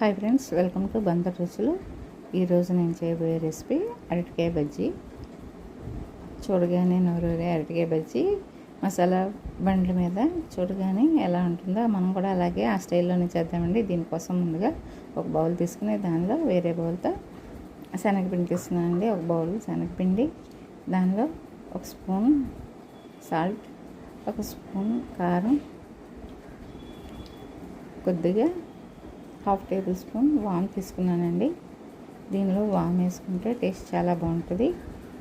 Hi friends, welcome to Bandar రుచులు. ఈరోజు నేను చేయబోయే రెసిపీ అరటికాయ బజ్జీ. చూడగానే నోరూరే అరటికాయ బజ్జీ మసాలా బండ్ల మీద చూడగానే ఎలా ఉంటుందో మనం కూడా అలాగే ఆ స్టైల్లోనే చేద్దామండి. దీనికోసం ముందుగా ఒక బౌల్ తీసుకుని దానిలో వేరే బౌల్తో శనగపిండి తీసుకున్నానండి. ఒక బౌల్ శనగపిండి, దానిలో ఒక స్పూన్ సాల్ట్, ఒక స్పూన్ కారం, కొద్దిగా హాఫ్ టేబుల్ స్పూన్ వామ్ తీసుకున్నానండి. దీనిలో వామ్ వేసుకుంటే టేస్ట్ చాలా బాగుంటుంది.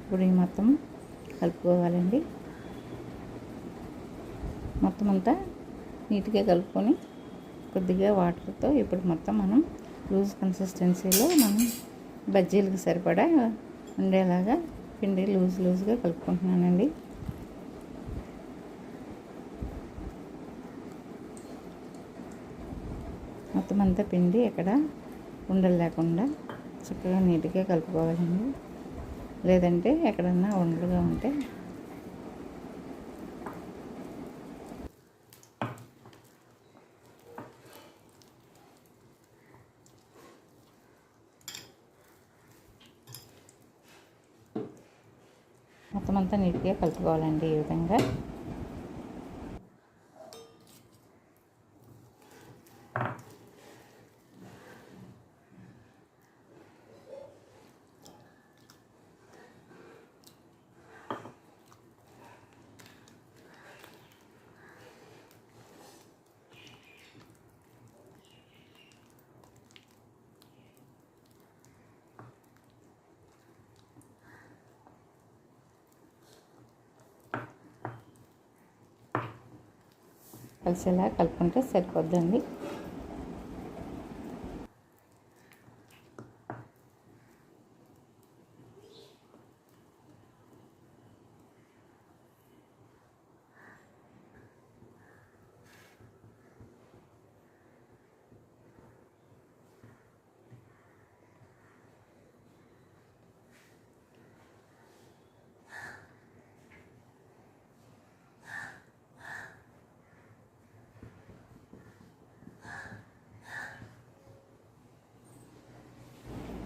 ఇప్పుడు ఈ మొత్తం కలుపుకోవాలండి. మొత్తం అంతా నీట్గా కలుపుకొని కొద్దిగా వాటర్తో ఇప్పుడు మొత్తం మనం లూజ్ కన్సిస్టెన్సీలో మనం బజ్జీలకు సరిపడా ఉండేలాగా పిండి లూజ్గా కలుపుకుంటున్నానండి. మొత్తం అంతా పిండి ఎక్కడ ఉండలు లేకుండా చక్కగా నీట్గా కలుపుకోవాలండి. లేదంటే ఎక్కడన్నా ఉండలుగా ఉంటే మొత్తం అంతా నీట్గా కలుపుకోవాలండి. ఈ విధంగా కలిసేలా కలుపుకుంటే సరిపోద్దండి.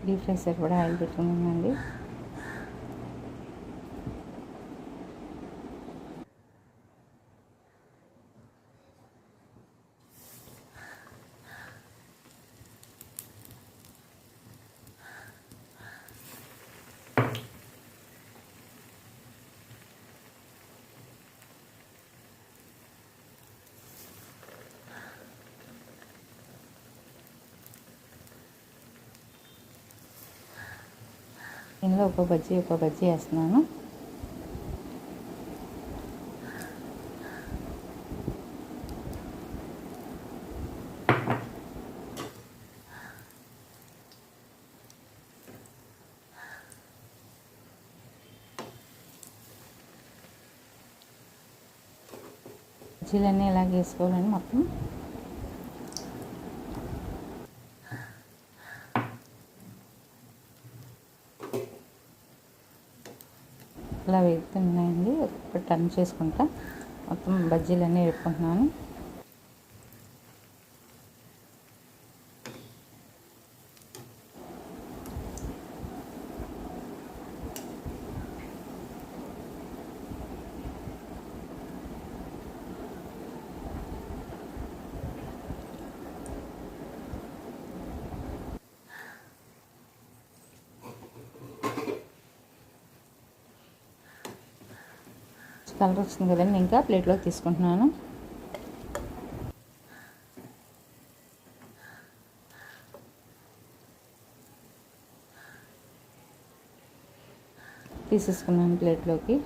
డీప్ ఫ్రై సరిపడా ఆయిల్ పెట్టుకున్నానండి. ఇందులో ఒక బజ్జీ వేస్తున్నాను. బజ్జీలన్నీ ఇలాగే వేసుకోవాలండి. మొత్తం ఇలా వేగుతున్నాయండి. ఒకటి టర్న్ చేసుకుంటా మొత్తం బజ్జీలన్నీ వేపుకుంటున్నాను. కలర్ వచ్చింది కదండి, ఇంకా ప్లేట్లోకి తీసుకుంటున్నాను. తీసేసుకున్నాను ప్లేట్లోకి.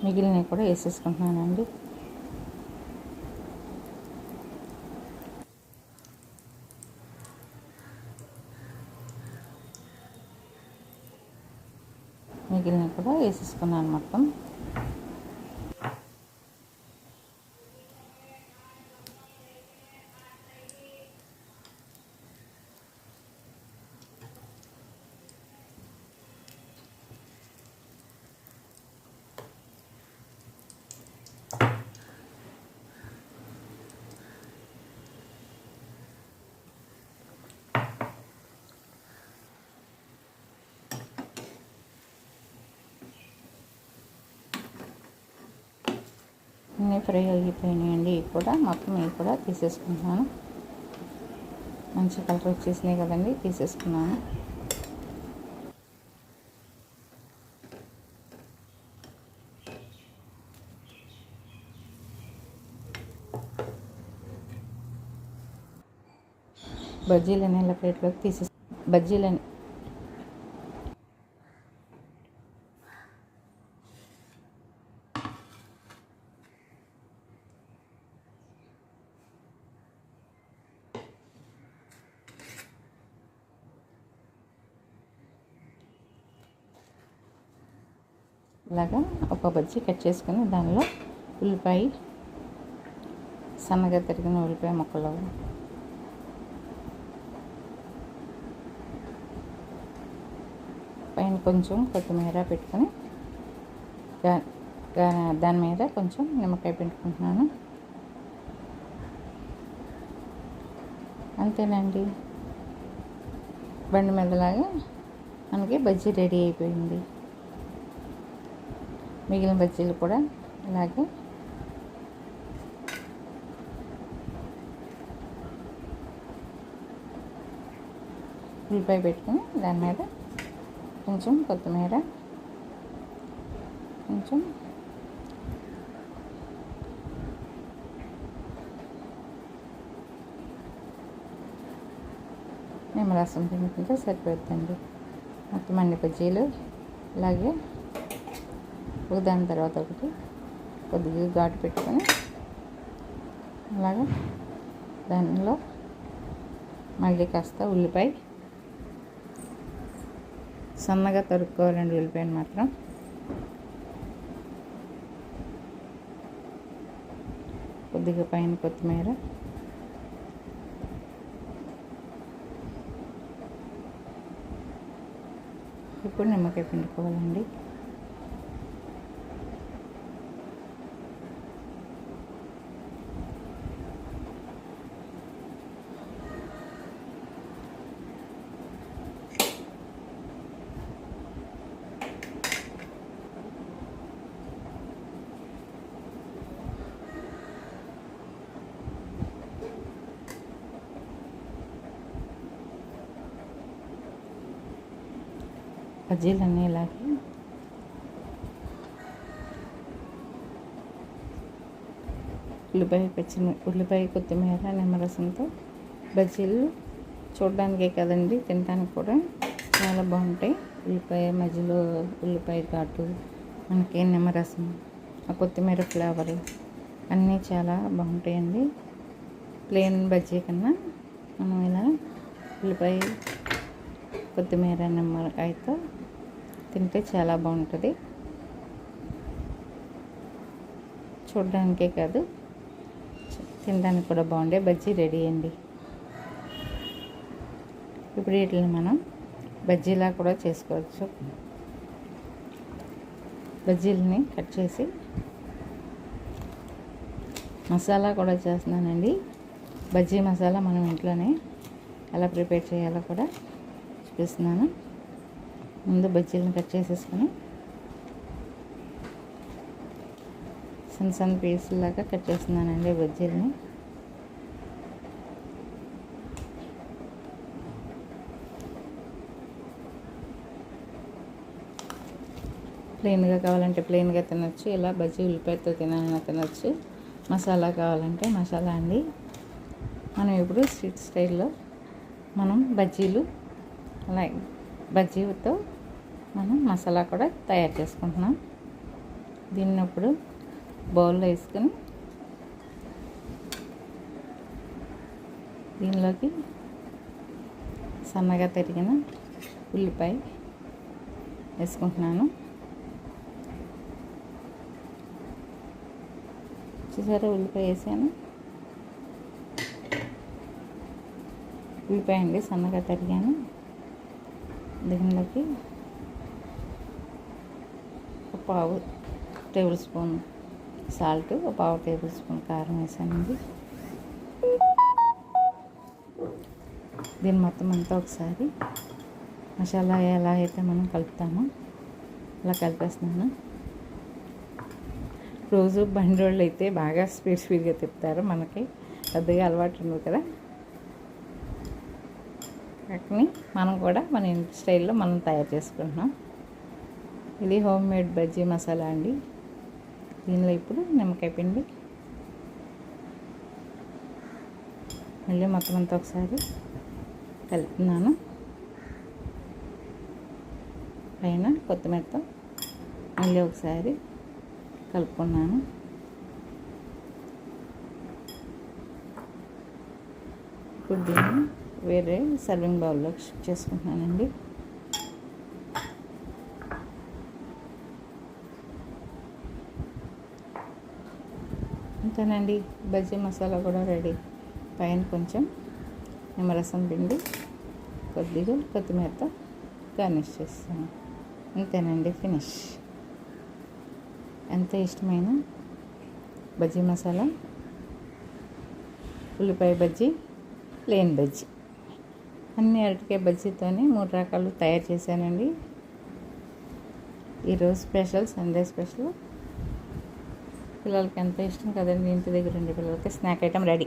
మిగిలినవి కూడా వేసేసుకుంటున్నానండి. మిగిలినవి కూడా వేసేసుకున్నాను మొత్తం. అన్నీ ఫ్రై అయిపోయినాయండి. ఇవి కూడా మొత్తం ఇవి కూడా తీసేసుకుంటున్నాను. మంచి కలర్ వచ్చేసినాయి కదండి, తీసేసుకున్నాను. బజ్జీలని ఇలా ప్లేట్లోకి తీసేసి బజ్జీలని ఇలాగా ఒక బజ్జీ కట్ చేసుకొని దానిలో ఉల్లిపాయ, సన్నగా తరిగిన ఉల్లిపాయ ముక్కలు, పైన కొంచెం కొత్తిమీర పెట్టుకొని దాని మీద కొంచెం నిమ్మకాయ పిండుకుంటున్నాను. అంతేనండి, బండి మీదలాగా మనకి బజ్జీ రెడీ అయిపోయింది. మిగిలిన బజ్జీలు కూడా ఇలాగే ఉల్లిపాయ పెట్టుకుని దాని మీద కొంచెం కొత్తిమీర, కొంచెం నిమ్మరసం పిండుకుంటే సరిపోతుందండి. మొత్తం అన్ని బజ్జీలు ఇలాగే దాని తర్వాత ఒకటి కొద్దిగా ఘాటు పెట్టుకొని అలాగా దానిలో మళ్ళీ కాస్త ఉల్లిపాయ సన్నగా తరుక్కోవాలండి. ఉల్లిపాయను మాత్రం కొద్దిగా పైన కొత్తిమీర, ఇప్పుడు నిమ్మకాయ పిండుకోవాలండి. బజ్జీలన్నీ ఇలాగే ఉల్లిపాయ కొత్తిమీర నిమ్మరసంతో బజ్జీలు చూడడానికే కదండి, తినడానికి కూడా చాలా బాగుంటాయి. ఉల్లిపాయ మధ్యలో ఉల్లిపాయ ఘాటు, మనకి నిమ్మరసం, ఆ కొత్తిమీర ఫ్లేవర్ అన్నీ చాలా బాగుంటాయండి. ప్లెయిన్ బజ్జీ కన్నా మనం ఇలా ఉల్లిపాయ కొత్తిమీర నిమ్మకాయతో తింటే చాలా బాగుంటుంది. చూడడానికే కాదు, తినడానికి కూడా బాగుండే బజ్జీ రెడీ అండి. ఇప్పుడు వీటిని మనం బజ్జీలా కూడా చేసుకోవచ్చు. బజ్జీలని కట్ చేసి మసాలా కూడా చేస్తున్నానండి. బజ్జీ మసాలా మనం ఇంట్లోనే ఎలా ప్రిపేర్ చేయాలో కూడా చూపిస్తున్నాను. ముందు బజ్జీలను కట్ చేసేసుకొని సన్న సన్న పీసులాగా కట్ చేస్తున్నానండి బజ్జీలని. ప్లెయిన్గా కావాలంటే ప్లెయిన్గా తినచ్చు, ఇలా బజ్జీ ఉల్లిపాయతో తినచ్చు. మసాలా కావాలంటే మసాలా అండి. మనం ఇప్పుడు స్ట్రీట్ స్టైల్లో మనం బజ్జీలు అలాగే బజ్జీతో మనం మసాలా కూడా తయారు చేసుకుంటున్నాం. దీన్ని ఇప్పుడు బౌల్లో వేసుకొని దీనిలోకి సన్నగా తరిగిన ఉల్లిపాయ వేసుకుంటున్నాను. చూసారా, ఉల్లిపాయ వేసాను. ఉల్లిపాయ అండి సన్నగా తరిగాను. దీనిలోకి ఒక పావు టేబుల్ స్పూన్ సాల్ట్, ఒక పావు టేబుల్ స్పూన్ కారం వేసానండి. దీన్ని మొత్తం అంతా ఒకసారి మసాలా ఎలా అయితే మనం కలుపుతామో అలా కలిపేస్తున్నాను. రోజు బండి వాళ్ళు అయితే బాగా స్పీడ్గా తిప్పుతారు, మనకి పెద్దగా అలవాటు ఉండదు కదా. వాటిని మనం కూడా మన ఇంటి స్టైల్లో మనం తయారు చేసుకుంటున్నాం. ఇది హోమ్ మేడ్ బజ్జీ మసాలా అండి. దీనిలో ఇప్పుడు నిమ్మకాయ పిండి మళ్ళీ మొత్తం అంతా ఒకసారి కలుపుతున్నాను. పైన కొత్తిమీరతో మళ్ళీ ఒకసారి కలుపుకున్నాను. ఇప్పుడు దీన్ని వేరే సర్వింగ్ బౌల్లో షిఫ్ట్ చేసుకుంటున్నానండి. అంతేనండి, బజ్జీ మసాలా కూడా రెడీ. పైన కొంచెం నిమ్మరసం పిండి కొద్దిగా కొత్తిమీరతో గార్నిష్ చేస్తాను. అంతేనండి, ఫినిష్. ఎంతో ఇష్టమైన బజ్జీ మసాలా, ఉల్లిపాయ బజ్జీ, ప్లెయిన్ బజ్జీ, అన్ని అరటికాయ బజ్జీతోనే 3 రకాలు తయారు చేశానండి. ఈరోజు స్పెషల్, సండే స్పెషల్. పిల్లలకి ఎంతో ఇష్టం కదండి, ఇంటి దగ్గర ఉండే పిల్లలకి స్నాక్ ఐటెం రెడీ.